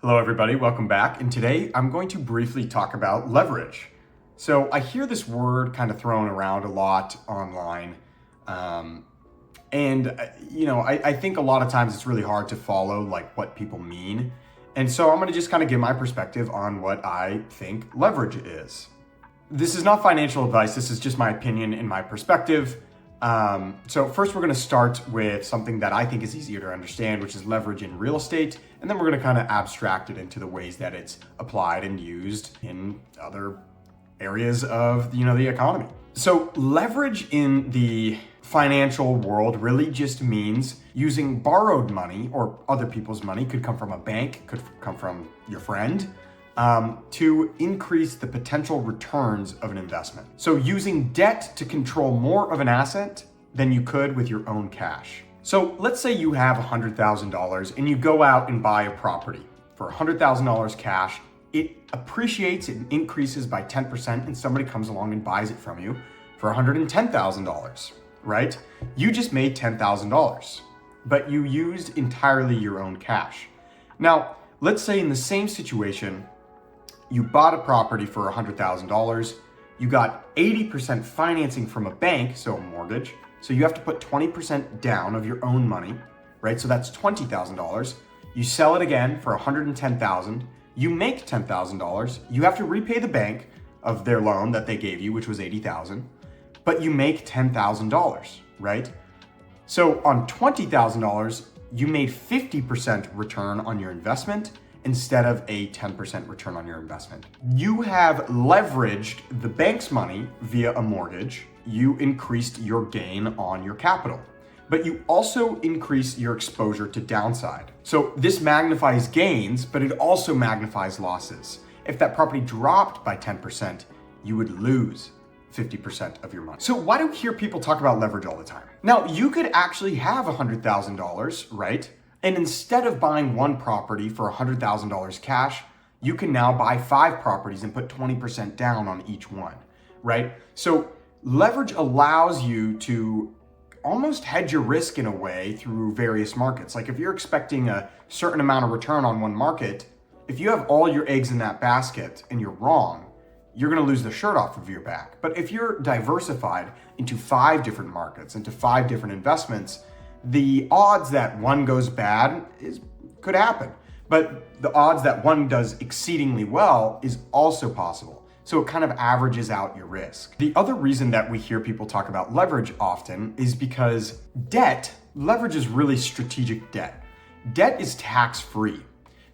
Hello everybody, welcome back. And today I'm going to briefly talk about leverage. So I hear this word kind of thrown around a lot online. I think a lot of times it's really hard to follow like what people mean. And so I'm going to just kind of give my perspective on what I think leverage is. This is not financial advice. This is just my opinion and my perspective. So first we're going to start with something that I think is easier to understand, which is leverage in real estate. And then we're going to kind of abstract it into the ways that it's applied and used in other areas of, the economy. So leverage in the financial world really just means using borrowed money or other people's money, could come from a bank, could come from your friend, to increase the potential returns of an investment. So using debt to control more of an asset than you could with your own cash. So let's say you have $100,000 and you go out and buy a property for $100,000 cash. It appreciates and increases by 10% and somebody comes along and buys it from you for $110,000, right? You just made $10,000, but you used entirely your own cash. Now, let's say in the same situation, you bought a property for $100,000, you got 80% financing from a bank, so a mortgage, so you have to put 20% down of your own money, right? So that's $20,000. You sell it again for $110,000, you make $10,000, you have to repay the bank of their loan that they gave you, which was $80,000, but you make $10,000, right? So on $20,000, you made 50% return on your investment instead of a 10% return on your investment. You have leveraged the bank's money via a mortgage. You increased your gain on your capital, but you also increase your exposure to downside. So this magnifies gains, but it also magnifies losses. If that property dropped by 10%, you would lose 50% of your money. So why do we hear people talk about leverage all the time? Now, you could actually have $100,000, right? And instead of buying one property for $100,000 cash, you can now buy 5 properties and put 20% down on each one, right? So leverage allows you to almost hedge your risk in a way through various markets. Like if you're expecting a certain amount of return on one market, if you have all your eggs in that basket and you're wrong, you're going to lose the shirt off of your back. But if you're diversified into 5 different markets, into 5 different investments, the odds that one goes bad could happen. But the odds that one does exceedingly well is also possible. So it kind of averages out your risk. The other reason that we hear people talk about leverage often is because leverage is really strategic debt. Debt is tax-free.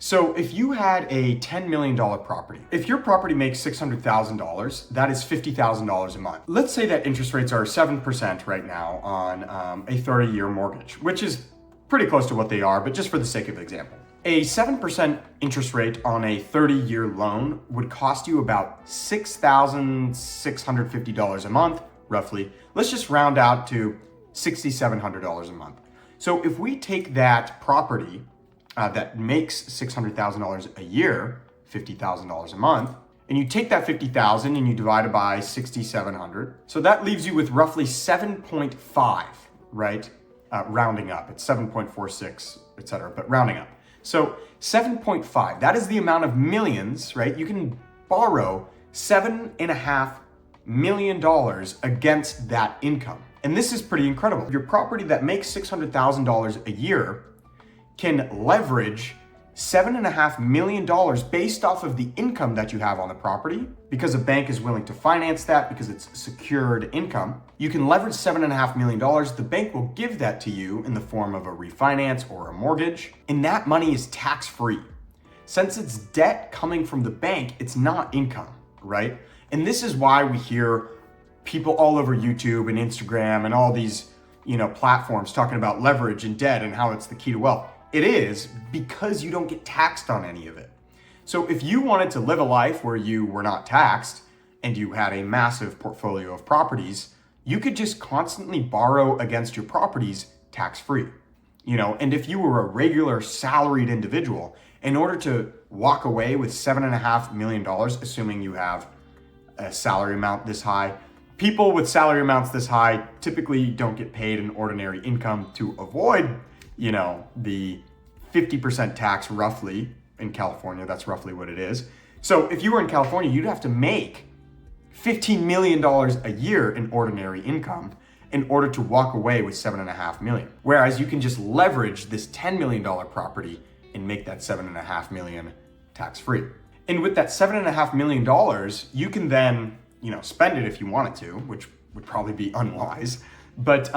So if you had a $10 million property, if your property makes $600,000, that is $50,000 a month. Let's say that interest rates are 7% right now on a 30-year mortgage, which is pretty close to what they are, but just for the sake of example. A 7% interest rate on a 30-year loan would cost you about $6,650 a month, roughly. Let's just round out to $6,700 a month. So if we take that property that makes $600,000 a year, $50,000 a month, and you take that $50,000 and you divide it by 6,700. So that leaves you with roughly 7.5, right? Rounding up, it's 7.46, etc., but rounding up. So 7.5, that is the amount of millions, right? You can borrow $7.5 million against that income. And this is pretty incredible. Your property that makes $600,000 a year can leverage $7.5 million based off of the income that you have on the property, because a bank is willing to finance that because it's secured income. You can leverage $7.5 million. The bank will give that to you in the form of a refinance or a mortgage, and that money is tax-free. Since it's debt coming from the bank, it's not income, right? And this is why we hear people all over YouTube and Instagram and all these, platforms talking about leverage and debt and how it's the key to wealth. It is, because you don't get taxed on any of it. So if you wanted to live a life where you were not taxed and you had a massive portfolio of properties, you could just constantly borrow against your properties tax-free. And if you were a regular salaried individual, in order to walk away with $7.5 million, assuming you have a salary amount this high, people with salary amounts this high typically don't get paid an ordinary income to avoid, the 50% tax roughly in California, that's roughly what it is. So if you were in California, you'd have to make $15 million a year in ordinary income in order to walk away with $7.5 million. Whereas you can just leverage this $10 million property and make that $7.5 million tax-free. And with that $7.5 million, you can then, spend it if you wanted to, which would probably be unwise. But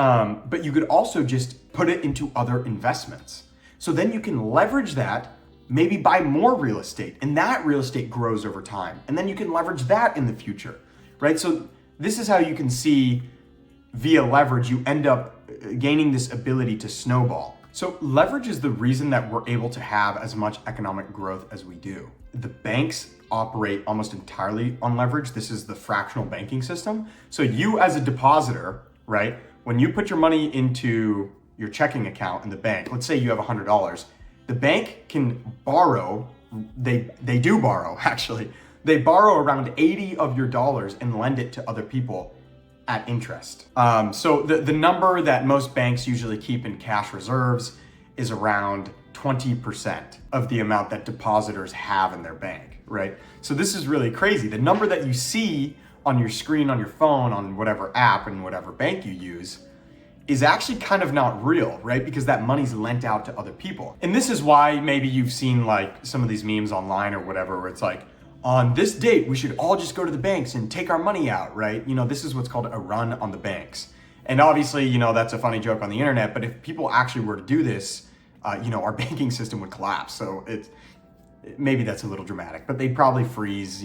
you could also just put it into other investments. So then you can leverage that, maybe buy more real estate, and that real estate grows over time. And then you can leverage that in the future, right? So this is how you can see via leverage, you end up gaining this ability to snowball. So leverage is the reason that we're able to have as much economic growth as we do. The banks operate almost entirely on leverage. This is the fractional banking system. So you as a depositor, right? When you put your money into your checking account in the bank, let's say you have $100, the bank can borrow, they do borrow actually. They borrow around 80 of your dollars and lend it to other people at interest. So the number that most banks usually keep in cash reserves is around 20% of the amount that depositors have in their bank, right? So this is really crazy. The number that you see on your screen, on your phone, on whatever app and whatever bank you use is actually kind of not real, right? Because that money's lent out to other people. And this is why maybe you've seen like some of these memes online or whatever, where it's like, on this date, we should all just go to the banks and take our money out, right? This is what's called a run on the banks. And obviously, that's a funny joke on the internet, but if people actually were to do this, our banking system would collapse. So maybe that's a little dramatic, but they'd probably freeze,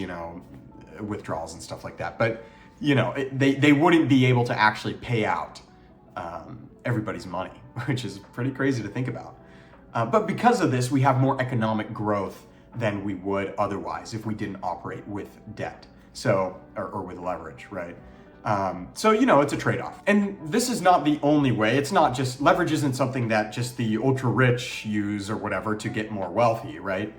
withdrawals and stuff like that. But, they wouldn't be able to actually pay out everybody's money, which is pretty crazy to think about. But because of this, we have more economic growth than we would otherwise if we didn't operate with debt. Or with leverage, right? So, it's a trade-off. And this is not the only way. It's not just, leverage isn't something that just the ultra rich use or whatever to get more wealthy, right?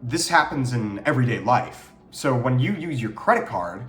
This happens in everyday life. So when you use your credit card,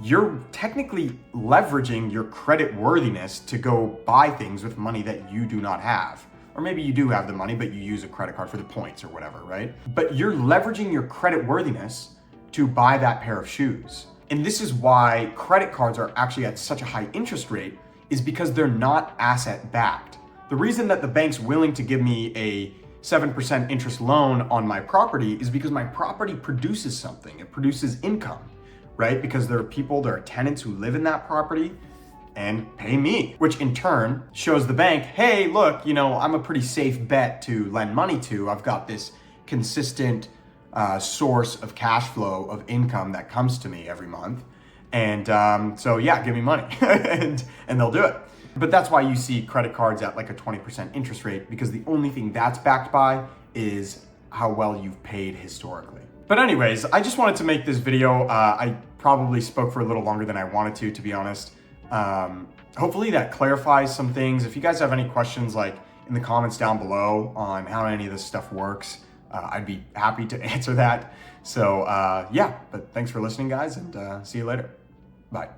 you're technically leveraging your credit worthiness to go buy things with money that you do not have. Or maybe you do have the money, but you use a credit card for the points or whatever, right? But you're leveraging your credit worthiness to buy that pair of shoes. And this is why credit cards are actually at such a high interest rate, is because they're not asset backed. The reason that the bank's willing to give me a 7% interest loan on my property is because my property produces something. It produces income, right? Because there are tenants who live in that property and pay me, which in turn shows the bank, hey, look, I'm a pretty safe bet to lend money to. I've got this consistent source of cash flow of income that comes to me every month. And so yeah, give me money and they'll do it. But that's why you see credit cards at like a 20% interest rate, because the only thing that's backed by is how well you've paid historically. But anyways, I just wanted to make this video. I probably spoke for a little longer than I wanted to be honest. Hopefully that clarifies some things. If you guys have any questions, like in the comments down below on how any of this stuff works, I'd be happy to answer that. So yeah, but thanks for listening, guys, and see you later. Bye.